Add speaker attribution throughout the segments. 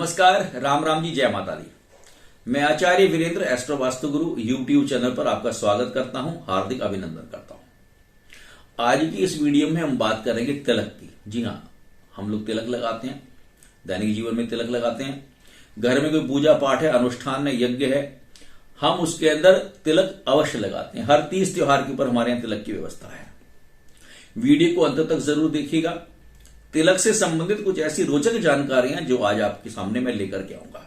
Speaker 1: नमस्कार, राम राम जी, जय माता दी। मैं आचार्य वीरेंद्र एस्ट्रो वास्तु गुरु यूट्यूब चैनल पर आपका स्वागत करता हूं, हार्दिक अभिनंदन करता हूं। आज की इस वीडियो में हम बात करेंगे तिलक की। जी हां, हम लोग तिलक लगाते हैं, दैनिक जीवन में तिलक लगाते हैं। घर में कोई पूजा पाठ है, अनुष्ठान है, यज्ञ है, हम उसके अंदर तिलक अवश्य लगाते हैं। हर 30 त्योहार के ऊपर हमारे यहां तिलक की व्यवस्था है। वीडियो को अंत तक जरूर देखिएगा। तिलक से संबंधित कुछ ऐसी रोचक जानकारियां जो आज आपके सामने मैं लेकर के आऊंगा।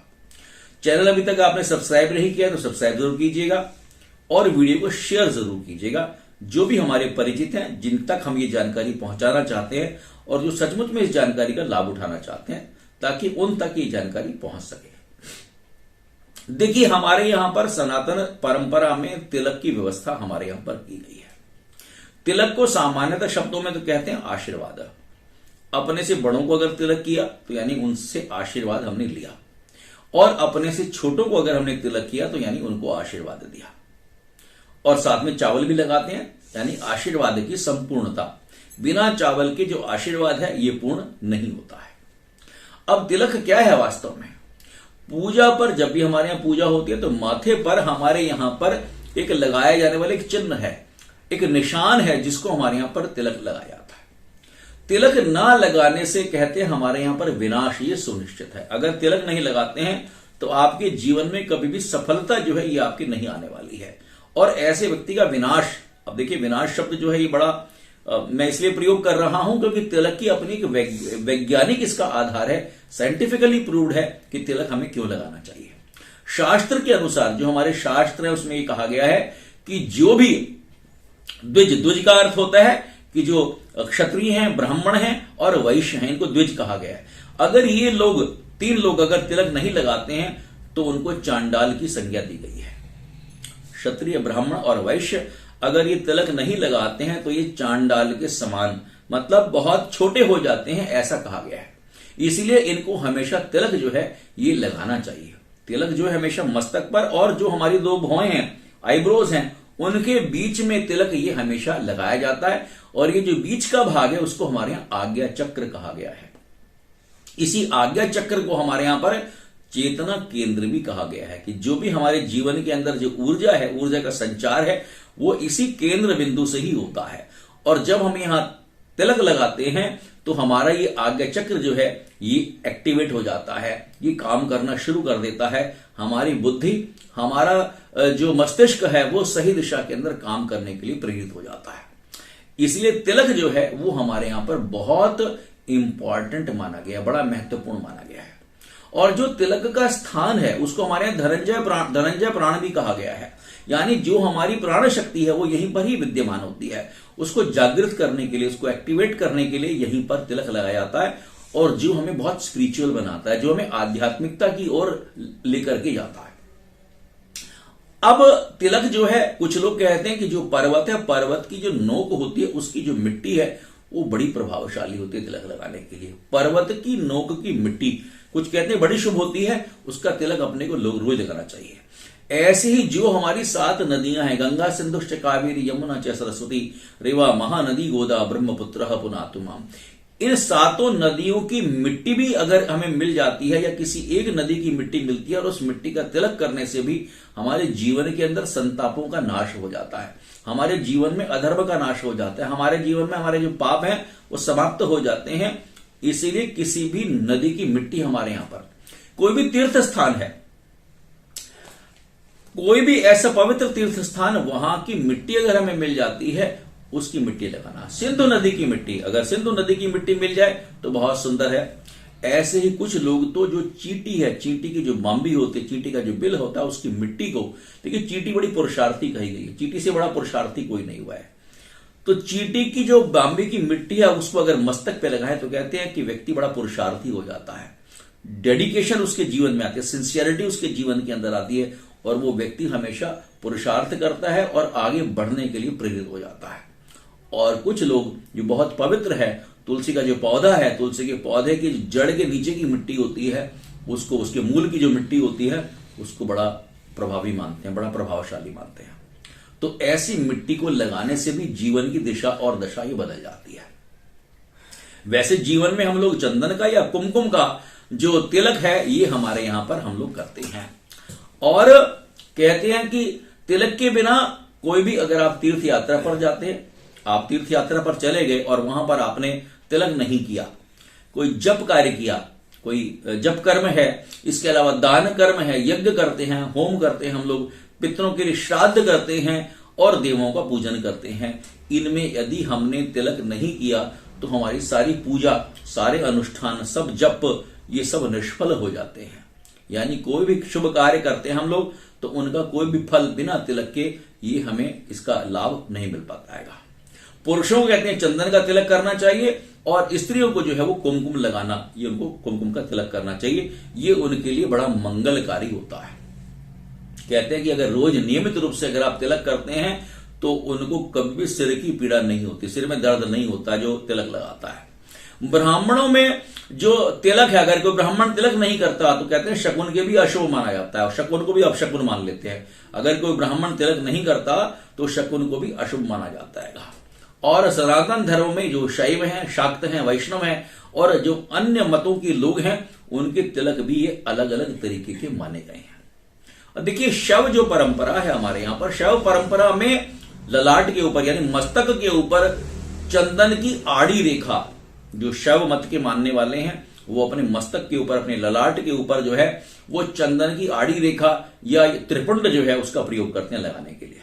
Speaker 1: चैनल अभी तक आपने सब्सक्राइब नहीं किया तो सब्सक्राइब जरूर कीजिएगा और वीडियो को शेयर जरूर कीजिएगा। जो भी हमारे परिचित हैं, जिन तक हम ये जानकारी पहुंचाना चाहते हैं और जो सचमुच में इस जानकारी का लाभ उठाना चाहते हैं, ताकि उन तक ये जानकारी पहुंच सके। देखिए, हमारे यहां पर सनातन परंपरा में तिलक की व्यवस्था हमारे यहां पर की गई है। तिलक को सामान्यतः शब्दों में तो कहते हैं आशीर्वाद। अपने से बड़ों को अगर तिलक किया तो यानी उनसे आशीर्वाद हमने लिया, और अपने से छोटों को अगर हमने तिलक किया तो यानी उनको आशीर्वाद दिया। और साथ में चावल भी लगाते हैं, यानी आशीर्वाद की संपूर्णता। बिना चावल के जो आशीर्वाद है ये पूर्ण नहीं होता है। अब तिलक क्या है वास्तव में? पूजा पर जब भी हमारे यहां पूजा होती है तो माथे पर हमारे यहां पर एक लगाया जाने वाला एक चिन्ह है, एक निशान है, जिसको हमारे यहां पर तिलक लगाया जाता है। तिलक ना लगाने से कहते हैं हमारे यहां पर विनाश ये सुनिश्चित है। अगर तिलक नहीं लगाते हैं तो आपके जीवन में कभी भी सफलता जो है ये आपकी नहीं आने वाली है, और ऐसे व्यक्ति का विनाश। अब देखिए, विनाश शब्द जो है ये बड़ा मैं इसलिए प्रयोग कर रहा हूं क्योंकि तिलक की अपनी एक वैज्ञानिक इसका आधार है, साइंटिफिकली प्रूव्ड है कि तिलक हमें क्यों लगाना चाहिए। शास्त्र के अनुसार, जो हमारे शास्त्र है उसमें ये कहा गया है कि जो भी द्विज का अर्थ होता है कि जो क्षत्रिय हैं, ब्राह्मण हैं और वैश्य हैं, इनको द्विज कहा गया है। अगर ये लोग, 3 लोग अगर तिलक नहीं लगाते हैं तो उनको चांडाल की संज्ञा दी गई है। क्षत्रिय, ब्राह्मण और वैश्य अगर ये तिलक नहीं लगाते हैं तो ये चांडाल के समान, मतलब बहुत छोटे हो जाते हैं, ऐसा कहा गया है। इसलिए इनको हमेशा तिलक जो है ये लगाना चाहिए। तिलक जो है हमेशा मस्तक पर, और जो हमारी 2 भौहें हैं, आईब्रोज हैं, उनके बीच में तिलक ये हमेशा लगाया जाता है। और ये जो बीच का भाग है उसको हमारे यहां आज्ञा चक्र कहा गया है। इसी आज्ञा चक्र को हमारे यहां पर चेतना केंद्र भी कहा गया है कि जो भी हमारे जीवन के अंदर जो ऊर्जा है, ऊर्जा का संचार है, वो इसी केंद्र बिंदु से ही होता है। और जब हम यहां तिलक लगाते हैं तो हमारा ये आज्ञा चक्र जो है ये एक्टिवेट हो जाता है, ये काम करना शुरू कर देता है। हमारी बुद्धि, हमारा जो मस्तिष्क है वो सही दिशा के अंदर काम करने के लिए प्रेरित हो जाता है। इसलिए तिलक जो है वो हमारे यहां पर बहुत इंपॉर्टेंट माना गया, बड़ा महत्वपूर्ण माना गया है। और जो तिलक का स्थान है उसको हमारे यहां धनंजय प्राण भी कहा गया है, यानी जो हमारी प्राण शक्ति है वो यहीं पर ही विद्यमान होती है। उसको जागृत करने के लिए, उसको एक्टिवेट करने के लिए यहीं पर तिलक लगाया जाता है, और जो हमें बहुत स्पिरिचुअल बनाता है, जो हमें आध्यात्मिकता की ओर लेकर के जाता है। अब तिलक जो है, कुछ लोग कहते हैं कि जो पर्वत है, पर्वत की जो नोक होती है, उसकी जो मिट्टी है वो बड़ी प्रभावशाली होती है तिलक लगाने के लिए। पर्वत की नोक की मिट्टी कुछ कहते हैं बड़ी शुभ होती है, उसका तिलक अपने को लोग रोज लगाना चाहिए। ऐसे ही जो हमारी 7 नदियां हैं, गंगा, सिंधु, कावेरी, यमुना च सरस्वती, रेवा, महानदी, गोदा, ब्रह्मपुत्र, पुनातुमाम, इन 7 नदियों की मिट्टी भी अगर हमें मिल जाती है, या किसी एक नदी की मिट्टी मिलती है, और उस मिट्टी का तिलक करने से भी हमारे जीवन के अंदर संतापों का नाश हो जाता है, हमारे जीवन में अधर्म का नाश हो जाता है, हमारे जीवन में हमारे जो पाप हैं वो समाप्त हो जाते हैं। इसीलिए किसी भी नदी की मिट्टी हमारे यहां पर, कोई भी तीर्थ स्थान है, कोई भी ऐसा पवित्र तीर्थ स्थान, वहां की मिट्टी अगर हमें मिल जाती है, उसकी मिट्टी लगाना। सिंधु नदी की मिट्टी, अगर सिंधु नदी की मिट्टी मिल जाए तो बहुत सुंदर है। ऐसे ही कुछ लोग तो जो चींटी है, चींटी की जो बाम्बी होती है, चींटी का जो बिल होता है, उसकी मिट्टी को, देखिए चींटी बड़ी पुरुषार्थी कही गई है, चींटी से बड़ा पुरुषार्थी कोई नहीं हुआ है। तो चींटी की जो बाम्बी की मिट्टी है उसको अगर मस्तक पे लगाए तो कहते हैं कि व्यक्ति बड़ा पुरुषार्थी हो जाता है, डेडिकेशन उसके जीवन में आती है, सिंसियरिटी उसके जीवन के अंदर आती है, और वो व्यक्ति हमेशा पुरुषार्थ करता है और आगे बढ़ने के लिए प्रेरित हो जाता है। और कुछ लोग जो बहुत पवित्र है, तुलसी का जो पौधा है, तुलसी के पौधे की जड़ के नीचे की मिट्टी होती है, उसको, उसके मूल की जो मिट्टी होती है, उसको बड़ा प्रभावी मानते हैं, बड़ा प्रभावशाली मानते हैं। तो ऐसी मिट्टी को लगाने से भी जीवन की दिशा और दशा ही बदल जाती है। वैसे जीवन में हम लोग चंदन का या कुमकुम का जो तिलक है ये हमारे यहां पर हम लोग करते हैं। और कहते हैं कि तिलक के बिना कोई भी, अगर आप तीर्थ यात्रा पर जाते हैं, आप तीर्थ यात्रा पर चले गए और वहां पर आपने तिलक नहीं किया, कोई जप कार्य किया, कोई जप कर्म है, इसके अलावा दान कर्म है, यज्ञ करते हैं, होम करते हैं, हम लोग पितरों के लिए श्राद्ध करते हैं और देवों का पूजन करते हैं, इनमें यदि हमने तिलक नहीं किया तो हमारी सारी पूजा, सारे अनुष्ठान, सब जप, ये सब निष्फल हो जाते हैं। यानी कोई भी शुभ कार्य करते हैं हम लोग तो उनका कोई भी फल बिना तिलक के ये हमें इसका लाभ नहीं मिल पाता है। पुरुषों को कहते हैं चंदन का तिलक करना चाहिए और स्त्रियों को जो है वो कुमकुम लगाना, ये उनको कुमकुम का तिलक करना चाहिए, ये उनके लिए बड़ा मंगलकारी होता है। कहते हैं कि अगर रोज नियमित रूप से अगर आप तिलक करते हैं तो उनको कभी भी सिर की पीड़ा नहीं होती, सिर में दर्द नहीं होता जो तिलक लगाता है। ब्राह्मणों में जो तिलक है, अगर कोई ब्राह्मण तिलक नहीं करता तो कहते हैं शकुन के भी अशुभ माना जाता है और शकुन को भी अपशकुन मान लेते हैं। अगर कोई ब्राह्मण तिलक नहीं करता तो शकुन को भी अशुभ माना जाता है। और सनातन धर्म में जो शैव हैं, शाक्त हैं, वैष्णव हैं और जो अन्य मतों के लोग हैं उनके तिलक भी ये अलग अलग तरीके के माने गए हैं। और देखिए शैव जो परंपरा है हमारे यहां पर, शैव परंपरा में ललाट के ऊपर यानी मस्तक के ऊपर चंदन की आड़ी रेखा, जो शैव मत के मानने वाले हैं वो अपने मस्तक के ऊपर, अपने ललाट के ऊपर जो है वो चंदन की आड़ी रेखा या त्रिपुंड जो है उसका प्रयोग करते हैं लगाने के लिए।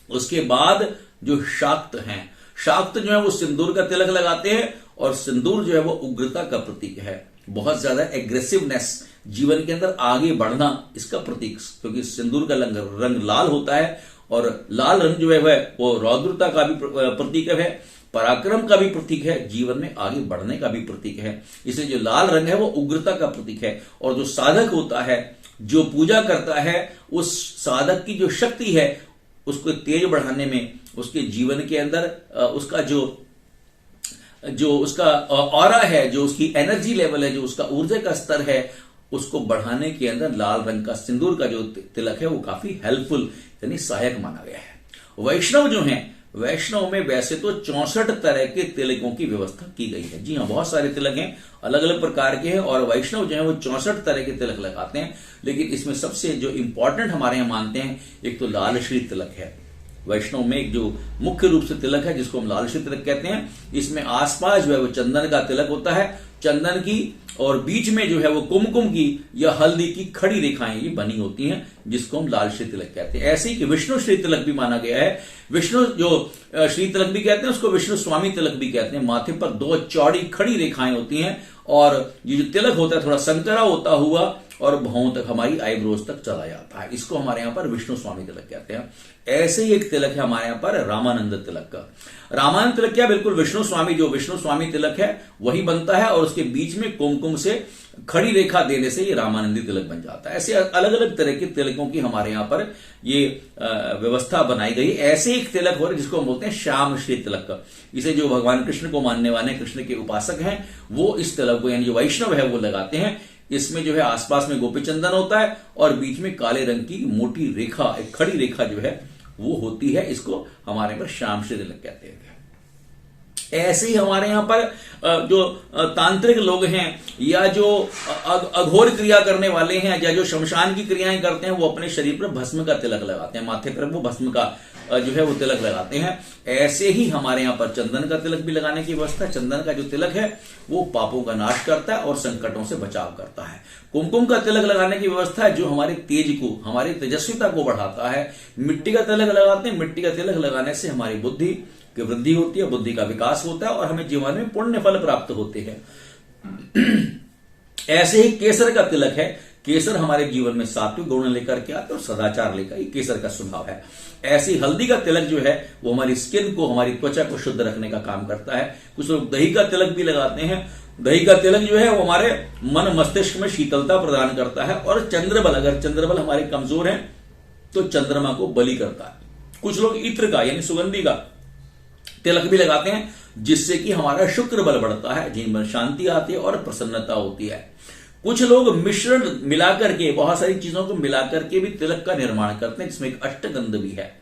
Speaker 1: उसके बाद जो शाक्त हैं, शाक्त जो है वो सिंदूर का तिलक लगाते हैं और सिंदूर जो है वो उग्रता का प्रतीक है, बहुत ज्यादा एग्रेसिवनेस, जीवन के अंदर आगे बढ़ना इसका प्रतीक, क्योंकि सिंदूर का रंग लाल होता है और लाल रंग जो है वो रौद्रता का भी प्रतीक है, पराक्रम का भी प्रतीक है, जीवन में आगे बढ़ने का भी प्रतीक है। इसलिए जो लाल रंग है वो उग्रता का प्रतीक है। और जो साधक होता है, जो पूजा करता है, उस साधक की जो शक्ति है उसको तेज बढ़ाने में, उसके जीवन के अंदर उसका जो उसका ऑरा है, जो उसकी एनर्जी लेवल है, जो उसका ऊर्जा का स्तर है, उसको बढ़ाने के अंदर लाल रंग का सिंदूर का जो तिलक है वो काफी हेल्पफुल यानी सहायक माना गया है। वैष्णव जो हैं, वैष्णव में वैसे तो 64 तरह के तिलकों की व्यवस्था की गई है। जी हाँ, बहुत सारे तिलक हैं, अलग अलग प्रकार के हैं और वैष्णव जो है वो 64 तरह के तिलक लगाते हैं। लेकिन इसमें सबसे जो इंपॉर्टेंट हमारे यहाँ मानते हैं, एक तो लाल श्री तिलक है। वैष्णव में एक जो मुख्य रूप से तिलक है जिसको हम लाल श्री तिलक कहते हैं, इसमें आसपास जो है वो चंदन का तिलक होता है, चंदन की, और बीच में जो है वो कुमकुम की या हल्दी की खड़ी रेखाएं ये बनी होती हैं, जिसको हम लाल श्री तिलक कहते हैं। ऐसे ही कि विष्णु श्री तिलक भी माना गया है। विष्णु जो श्री तिलक भी कहते हैं उसको विष्णु स्वामी तिलक भी कहते हैं। माथे पर 2 चौड़ी खड़ी रेखाएं होती हैं और ये जो तिलक होता है थोड़ा संकरा होता हुआ और भौं तक, हमारी आईब्रोज तक चला जाता है, इसको हमारे यहाँ पर विष्णु स्वामी तिलक कहते हैं। ऐसे ही एक तिलक है हमारे यहाँ पर रामानंद तिलक का। रामानंद तिलक क्या, बिल्कुल विष्णु स्वामी, जो विष्णु स्वामी तिलक है वही बनता है और उसके बीच में कुमकुम से खड़ी रेखा देने से ये रामानंदी तिलक बन जाता है। ऐसे अलग अलग तरह के तिलकों की हमारे यहाँ पर ये व्यवस्था बनाई गई। ऐसे एक तिलक हो रहा है जिसको हम बोलते हैं श्याम श्री तिलक का। इसे जो भगवान कृष्ण को मानने वाले, कृष्ण के उपासक हैं, वो इस तिलक को यानी जो वैष्णव है वो लगाते हैं। इसमें जो है आसपास में गोपी चंदन होता है और बीच में काले रंग की मोटी रेखा, एक खड़ी रेखा जो है वो होती है। इसको हमारे पर श्याम श्री तिलक कहते हैं। ऐसे ही हमारे यहां पर जो तांत्रिक लोग हैं या जो अघोर क्रिया करने वाले हैं या जो शमशान की क्रियाएं करते हैं, वो अपने शरीर पर भस्म का तिलक लगाते हैं, माथे पर वो भस्म का जो है वो तिलक लगाते हैं। ऐसे ही हमारे यहां पर चंदन का तिलक भी लगाने की व्यवस्था है। चंदन का जो तिलक है वो पापों का नाश करता है और संकटों से बचाव करता है। कुमकुम का तिलक लगाने की व्यवस्था है जो हमारे तेज को, हमारी तेजस्विता को बढ़ाता है। मिट्टी का तिलक लगाते हैं, मिट्टी का तिलक लगाने से हमारी बुद्धि की वृद्धि होती है, बुद्धि का विकास होता है और हमें जीवन में पुण्य फल प्राप्त होते हैं। ऐसे ही केसर का तिलक है। केसर हमारे जीवन में सात्विक गुण लेकर के आता है और सदाचार लेकर, ये केसर का स्वभाव है। ऐसी हल्दी का तिलक जो है वो हमारी स्किन को, हमारी त्वचा को शुद्ध रखने का काम करता है। कुछ लोग दही का तिलक भी लगाते हैं। दही का तिलक जो है वो हमारे मन मस्तिष्क में शीतलता प्रदान करता है। और चंद्रबल, अगर चंद्रबल हमारे कमजोर है तो चंद्रमा को बलि करता है। कुछ लोग इत्र का यानी सुगंधी का तिलक भी लगाते हैं जिससे कि हमारा शुक्र बल बढ़ता है, जीवन में शांति आती है और प्रसन्नता होती है। कुछ लोग मिश्रण मिलाकर के, बहुत सारी चीजों को मिलाकर के भी तिलक का निर्माण करते हैं, जिसमें एक अष्टगंध भी है।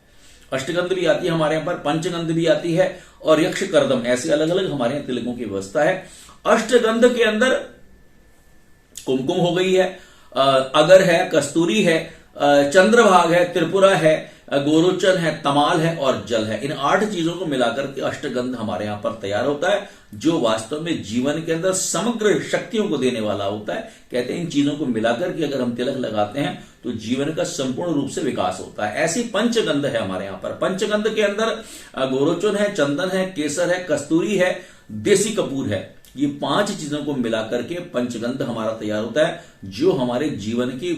Speaker 1: अष्टगंध भी आती है हमारे यहाँ पर, पंचगंध भी आती है और यक्ष कर्दम, ऐसे अलग अलग हमारे यहाँ तिलकों की व्यवस्था है। अष्टगंध के अंदर कुमकुम हो गई है, अगर है, कस्तूरी है, चंद्रभाग है, त्रिपुरा है, गोरोचन है, तमाल है और जल है। इन 8 चीजों को मिलाकर के अष्टगंध हमारे यहां पर तैयार होता है, जो वास्तव में जीवन के अंदर समग्र शक्तियों को देने वाला होता है। कहते हैं इन चीजों को मिलाकर के अगर हम तिलक लगाते हैं तो जीवन का संपूर्ण रूप से विकास होता है। ऐसी पंचगंध है हमारे यहां पर। पंचगंध के अंदर गोरोचन है, चंदन है, केसर है, कस्तूरी है, देसी कपूर है। ये 5 चीजों को मिलाकर के पंचगंध हमारा तैयार होता है, जो हमारे जीवन की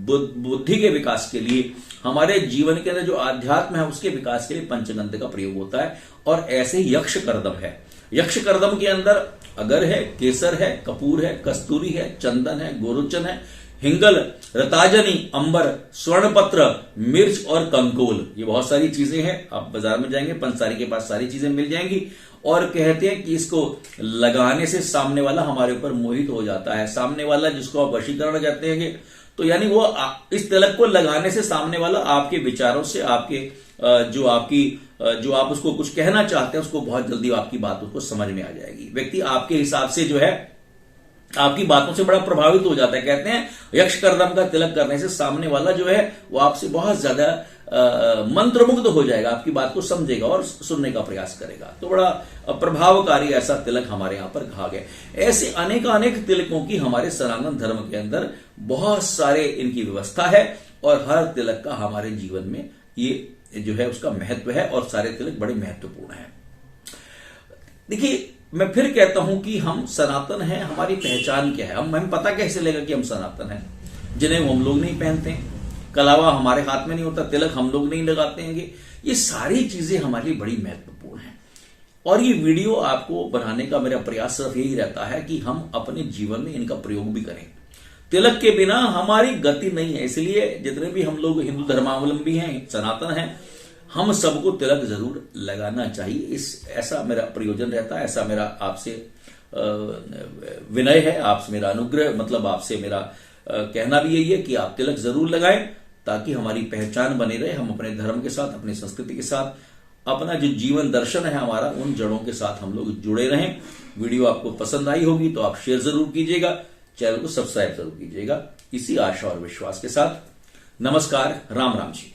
Speaker 1: बुद्धि के विकास के लिए, हमारे जीवन के अंदर जो आध्यात्म है उसके विकास के लिए पंचगंध का प्रयोग होता है। और ऐसे यक्ष कर्दम है। यक्ष कर्दम के अंदर अगर है, केसर है, कपूर है, कस्तूरी है, चंदन है, गोरोचन है, हिंगल, रताजनी, अंबर, स्वर्णपत्र, मिर्च और कंकोल। ये बहुत सारी चीजें हैं। आप बाजार में जाएंगे, पंसारी के पास सारी चीजें मिल जाएंगी। और कहते हैं कि इसको लगाने से सामने वाला हमारे ऊपर मोहित हो जाता है। सामने वाला, जिसको आप वशीकरण कहते हैं, तो यानी वो इस तिलक को लगाने से सामने वाला आपके विचारों से, आपके जो आप उसको कुछ कहना चाहते हैं, उसको बहुत जल्दी आपकी बात उसको समझ में आ जाएगी। व्यक्ति आपके हिसाब से जो है आपकी बातों से बड़ा प्रभावित हो जाता है। कहते हैं यक्ष कर्दम का तिलक करने से सामने वाला जो है वो आपसे बहुत ज्यादा मंत्रमुग्ध हो जाएगा, आपकी बात को समझेगा और सुनने का प्रयास करेगा। तो बड़ा प्रभावकारी ऐसा तिलक हमारे यहां पर घाघ है। ऐसे अनेक तिलकों की हमारे सनातन धर्म के अंदर बहुत सारे इनकी व्यवस्था है और हर तिलक का हमारे जीवन में ये जो है उसका महत्व है और सारे तिलक बड़े महत्वपूर्ण हैं। देखिए, मैं फिर कहता हूं कि हम सनातन हैं। हमारी पहचान क्या है? हमें पता कैसे लगेगा कि हम सनातन हैं? जिन्हें हम लोग नहीं पहनते हैं, कलावा हमारे हाथ में नहीं होता, तिलक हम लोग नहीं लगाते हैं, ये सारी चीजें हमारे लिए बड़ी महत्वपूर्ण हैं। और ये वीडियो आपको बनाने का मेरा प्रयास सिर्फ यही रहता है कि हम अपने जीवन में इनका प्रयोग भी करें। तिलक के बिना हमारी गति नहीं है। इसलिए जितने भी हम लोग हिंदू धर्मावलंबी हैं, सनातन हैं, हम सबको तिलक जरूर लगाना चाहिए। ऐसा मेरा प्रयोजन रहता है, ऐसा मेरा आपसे विनय है, आपसे मेरा अनुग्रह, मतलब आपसे मेरा कहना भी यही है कि आप तिलक जरूर लगाएं, ताकि हमारी पहचान बनी रहे। हम अपने धर्म के साथ, अपनी संस्कृति के साथ, अपना जो जीवन दर्शन है हमारा, उन जड़ों के साथ हम लोग जुड़े रहें। वीडियो आपको पसंद आई होगी तो आप शेयर जरूर कीजिएगा, चैनल को सब्सक्राइब जरूर कीजिएगा। इसी आशा और विश्वास के साथ नमस्कार, राम राम जी।